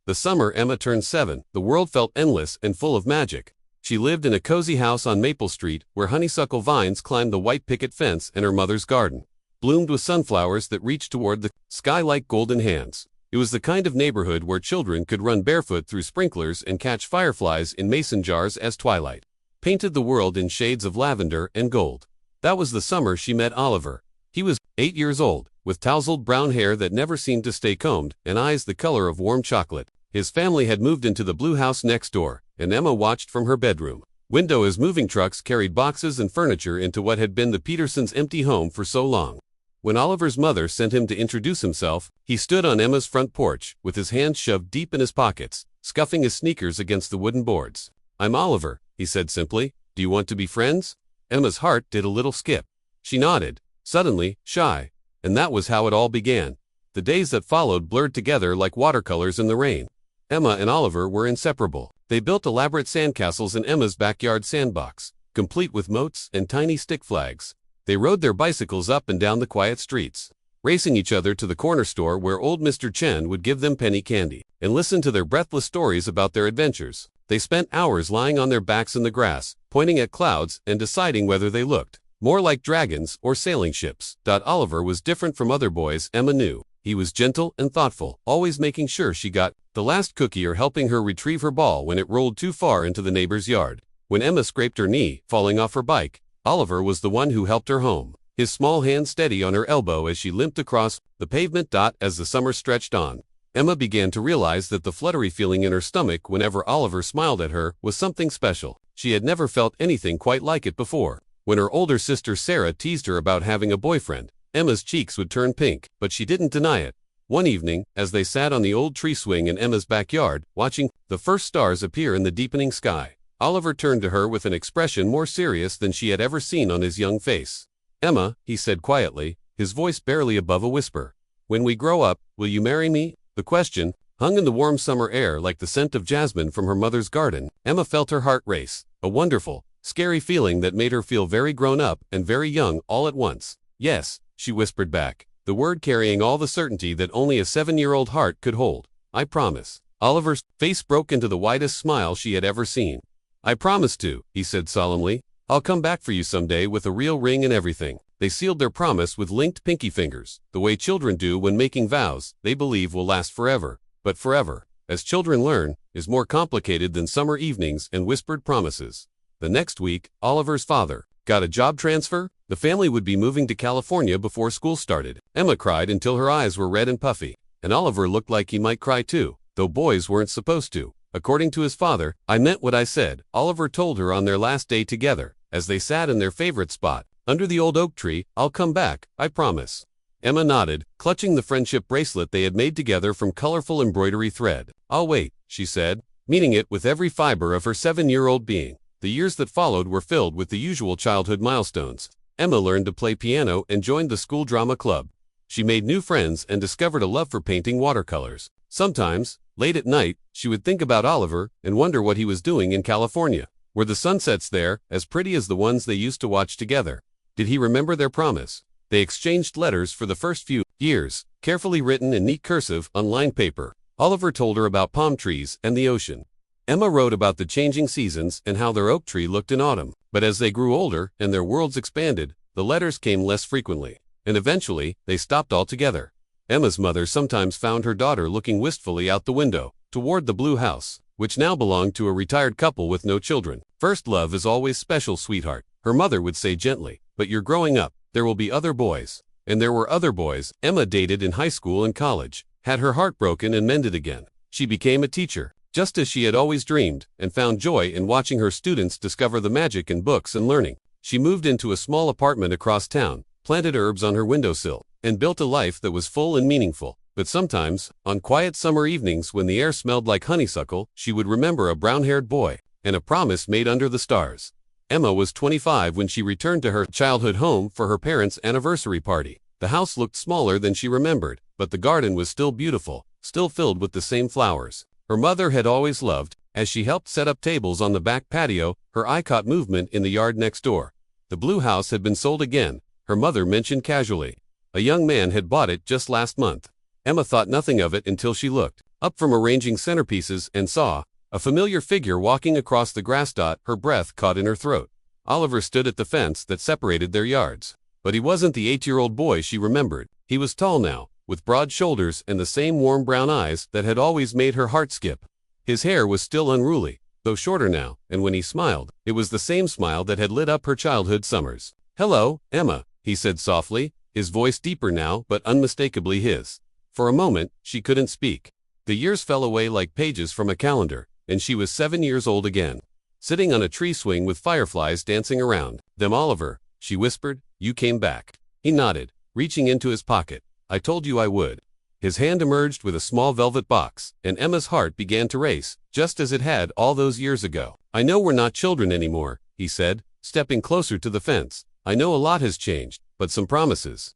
The summer Emma turned 7, the world felt endless and full of magic. She lived in a cozy house on Maple Street where honeysuckle vines climbed the white picket fence, and her mother's garden bloomed with sunflowers that reached toward the sky like golden hands. It was the kind of neighborhood where children could run barefoot through sprinklers and catch fireflies in mason jars as twilight painted the world in shades of lavender and gold. That was the summer she met Oliver. He was 8 years old, with tousled brown hair that never seemed to stay combed, and eyes the color of warm chocolate. His family had moved into the blue house next door, and Emma watched from her bedroom window as moving trucks carried boxes and furniture into what had been the Petersons' empty home for so long. When Oliver's mother sent him to introduce himself, he stood on Emma's front porch, with his hands shoved deep in his pockets, scuffing his sneakers against the wooden boards. "I'm Oliver," he said simply. "Do you want to be friends?" Emma's heart did a little skip. She nodded, suddenly shy, and that was how it all began. The days that followed blurred together like watercolors in the rain. Emma and Oliver were inseparable. They built elaborate sandcastles in Emma's backyard sandbox, complete with moats and tiny stick flags. They rode their bicycles up and down the quiet streets, racing each other to the corner store where old Mr. Chen would give them penny candy, and listen to their breathless stories about their adventures. They spent hours lying on their backs in the grass, pointing at clouds and deciding whether they looked more like dragons or sailing ships. Oliver was different from other boys, Emma knew. He was gentle and thoughtful, always making sure she got the last cookie or helping her retrieve her ball when it rolled too far into the neighbor's yard. When Emma scraped her knee, falling off her bike, Oliver was the one who helped her home, his small hand steady on her elbow as she limped across the pavement. As the summer stretched on, Emma began to realize that the fluttery feeling in her stomach whenever Oliver smiled at her was something special. She had never felt anything quite like it before. When her older sister Sarah teased her about having a boyfriend, Emma's cheeks would turn pink, but she didn't deny it. One evening, as they sat on the old tree swing in Emma's backyard, watching the first stars appear in the deepening sky, Oliver turned to her with an expression more serious than she had ever seen on his young face. "Emma," he said quietly, his voice barely above a whisper, "when we grow up, will you marry me?" The question hung in the warm summer air like the scent of jasmine from her mother's garden. Emma felt her heart race, a wonderful, scary feeling that made her feel very grown up and very young all at once. "Yes," she whispered back, the word carrying all the certainty that only a 7-year-old heart could hold. "I promise." Oliver's face broke into the widest smile she had ever seen. "I promise to," he said solemnly. "I'll come back for you someday with a real ring and everything." They sealed their promise with linked pinky fingers, the way children do when making vows they believe will last forever. But forever, as children learn, is more complicated than summer evenings and whispered promises. The next week, Oliver's father got a job transfer. The family would be moving to California before school started. Emma cried until her eyes were red and puffy, and Oliver looked like he might cry too, though boys weren't supposed to. According to his father, "I meant what I said," Oliver told her on their last day together, as they sat in their favorite spot, under the old oak tree. "I'll come back, I promise." Emma nodded, clutching the friendship bracelet they had made together from colorful embroidery thread. "I'll wait," she said, meaning it with every fiber of her 7-year-old being. The years that followed were filled with the usual childhood milestones. Emma learned to play piano and joined the school drama club. She made new friends and discovered a love for painting watercolors. Sometimes, late at night, she would think about Oliver and wonder what he was doing in California. Were the sunsets there as pretty as the ones they used to watch together? Did he remember their promise? They exchanged letters for the first few years, carefully written in neat cursive on lined paper. Oliver told her about palm trees and the ocean. Emma wrote about the changing seasons and how their oak tree looked in autumn. But as they grew older and their worlds expanded, the letters came less frequently, and eventually, they stopped altogether. Emma's mother sometimes found her daughter looking wistfully out the window, toward the blue house, which now belonged to a retired couple with no children. "First love is always special, sweetheart," her mother would say gently, "but you're growing up, there will be other boys." And there were other boys. Emma dated in high school and college, had her heart broken and mended again. She became a teacher, just as she had always dreamed, and found joy in watching her students discover the magic in books and learning. She moved into a small apartment across town, planted herbs on her windowsill, and built a life that was full and meaningful. But sometimes, on quiet summer evenings when the air smelled like honeysuckle, she would remember a brown-haired boy, and a promise made under the stars. Emma was 25 when she returned to her childhood home for her parents' anniversary party. The house looked smaller than she remembered, but the garden was still beautiful, still filled with the same flowers her mother had always loved. As she helped set up tables on the back patio, her eye caught movement in the yard next door. The blue house had been sold again, her mother mentioned casually. A young man had bought it just last month. Emma thought nothing of it until she looked. up from arranging centerpieces and saw a familiar figure walking across the grass. Her breath caught in her throat. Oliver stood at the fence that separated their yards. But he wasn't the 8-year-old boy she remembered. He was tall now, with broad shoulders and the same warm brown eyes that had always made her heart skip. His hair was still unruly, though shorter now, and when he smiled, it was the same smile that had lit up her childhood summers. "Hello, Emma," he said softly, his voice deeper now but unmistakably his. For a moment, she couldn't speak. The years fell away like pages from a calendar, and she was 7 years old again, sitting on a tree swing with fireflies dancing around them. "Oliver," she whispered, "you came back." He nodded, reaching into his pocket. "I told you I would." His hand emerged with a small velvet box, and Emma's heart began to race, just as it had all those years ago. "I know we're not children anymore," he said, stepping closer to the fence. "I know a lot has changed, but some promises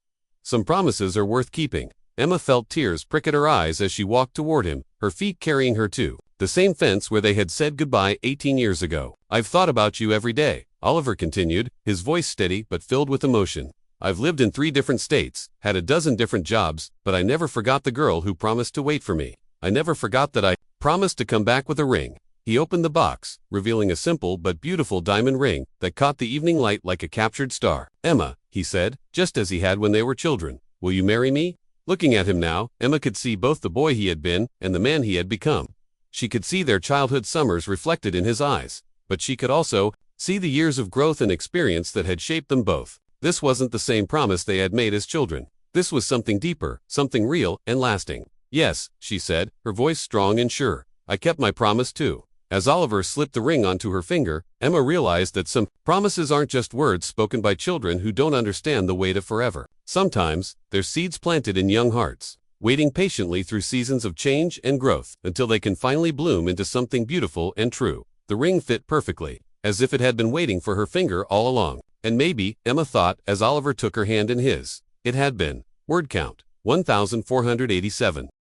are worth keeping." Emma felt tears prick at her eyes as she walked toward him, her feet carrying her to the same fence where they had said goodbye 18 years ago. "I've thought about you every day," Oliver continued, his voice steady but filled with emotion. "I've lived in 3 different states, had a dozen different jobs, but I never forgot the girl who promised to wait for me. I never forgot that I promised to come back with a ring." He opened the box, revealing a simple but beautiful diamond ring that caught the evening light like a captured star. "Emma," he said, just as he had when they were children, "will you marry me?" Looking at him now, Emma could see both the boy he had been and the man he had become. She could see their childhood summers reflected in his eyes, but she could also see the years of growth and experience that had shaped them both. This wasn't the same promise they had made as children. This was something deeper, something real and lasting. "Yes," she said, her voice strong and sure. "I kept my promise too." As Oliver slipped the ring onto her finger, Emma realized that some promises aren't just words spoken by children who don't understand the weight of forever. Sometimes, they're seeds planted in young hearts, waiting patiently through seasons of change and growth until they can finally bloom into something beautiful and true. The ring fit perfectly, as if it had been waiting for her finger all along. And maybe, Emma thought as Oliver took her hand in his, it had been. Word count, 1487.